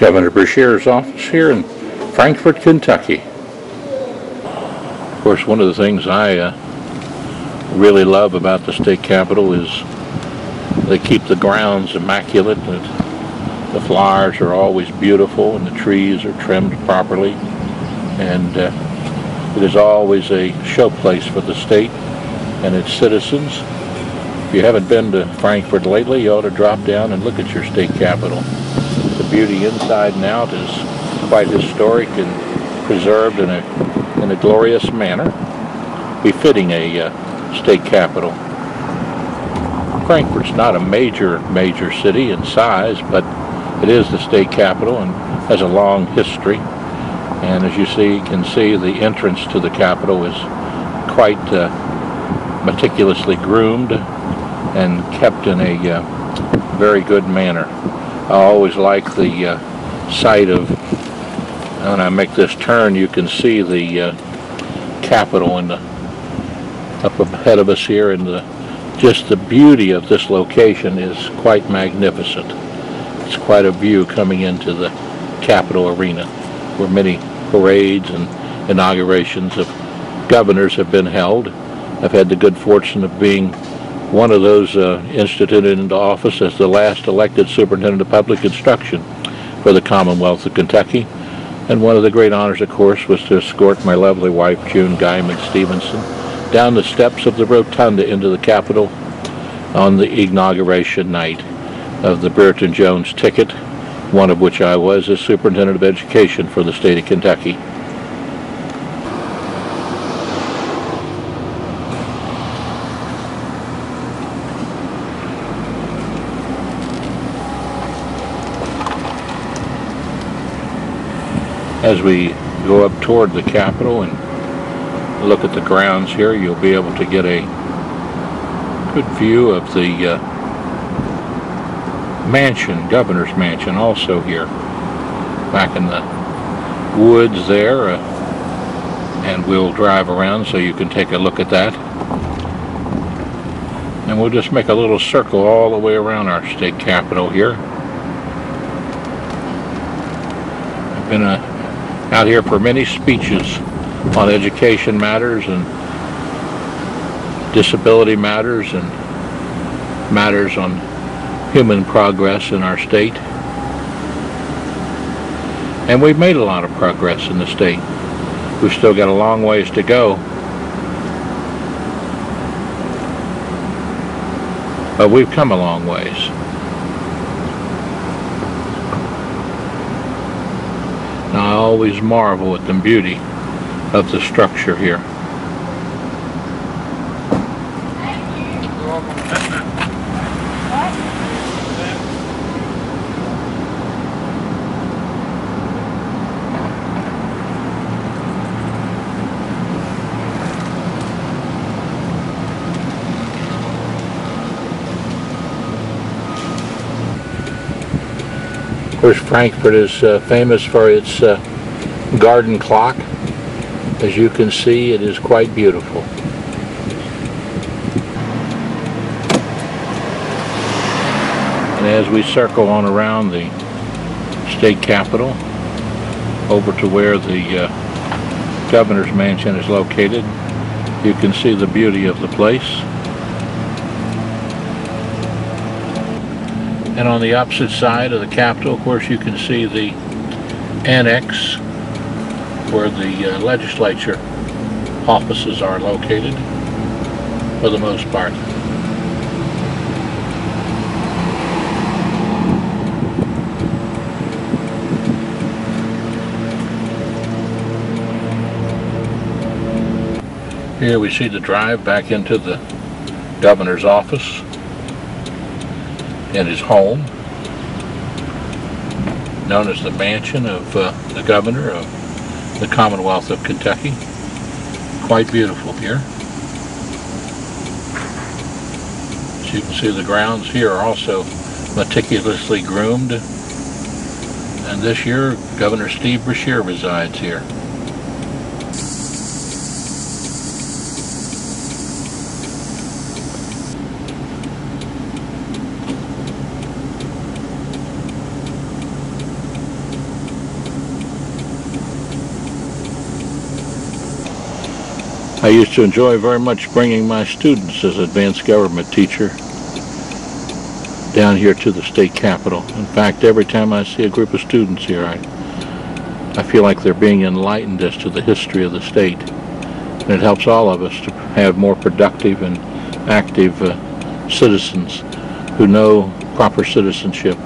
Governor Beshear's office here in Frankfort, Kentucky. Of course, one of the things I really love about the state capitol is they keep the grounds immaculate. The flowers are always beautiful and the trees are trimmed properly, and it is always a showplace for the state and its citizens. If you haven't been to Frankfort lately, you ought to drop down and look at your state capitol. The beauty inside and out is quite historic and preserved in a glorious manner, befitting a state capitol. Frankfort's not a major city in size, but it is the state capitol and has a long history. And as you can see the entrance to the capitol is quite meticulously groomed and kept in a very good manner. I always like the sight of, when I make this turn, you can see the capitol up ahead of us here, and just the beauty of this location is quite magnificent. It's quite a view coming into the Capitol arena, where many parades and inaugurations of governors have been held. I've had the good fortune of being one of those instituted into office as the last elected superintendent of public instruction for the Commonwealth of Kentucky. And one of the great honors, of course, was to escort my lovely wife, June Guyman Stevenson, down the steps of the Rotunda into the Capitol on the inauguration night of the Brereton Jones ticket, one of which I was as Superintendent of Education for the state of Kentucky. As we go up toward the Capitol and look at the grounds here, you'll be able to get a good view of the mansion, governor's mansion, also here back in the woods there, and we'll drive around so you can take a look at that. And we'll just make a little circle all the way around our state capitol here. I've been out here for many speeches on education matters and disability matters and matters on human progress in our state. And we've made a lot of progress in the state. We've still got a long ways to go, but we've come a long ways. Now, I always marvel at the beauty of the structure here. Of course, Frankfort is famous for its garden clock. As you can see, it is quite beautiful. And as we circle on around the state capitol over to where the governor's mansion is located, you can see the beauty of the place. And on the opposite side of the Capitol, of course, you can see the annex where the legislature offices are located, for the most part. Here we see the drive back into the governor's office and his home, known as the mansion of the governor of the Commonwealth of Kentucky. Quite beautiful here. As you can see, the grounds here are also meticulously groomed, and this year Governor Steve Beshear resides here. I used to enjoy very much bringing my students as advanced government teacher down here to the state capitol. In fact, every time I see a group of students here, I feel like they're being enlightened as to the history of the state. And it helps all of us to have more productive and active citizens who know proper citizenship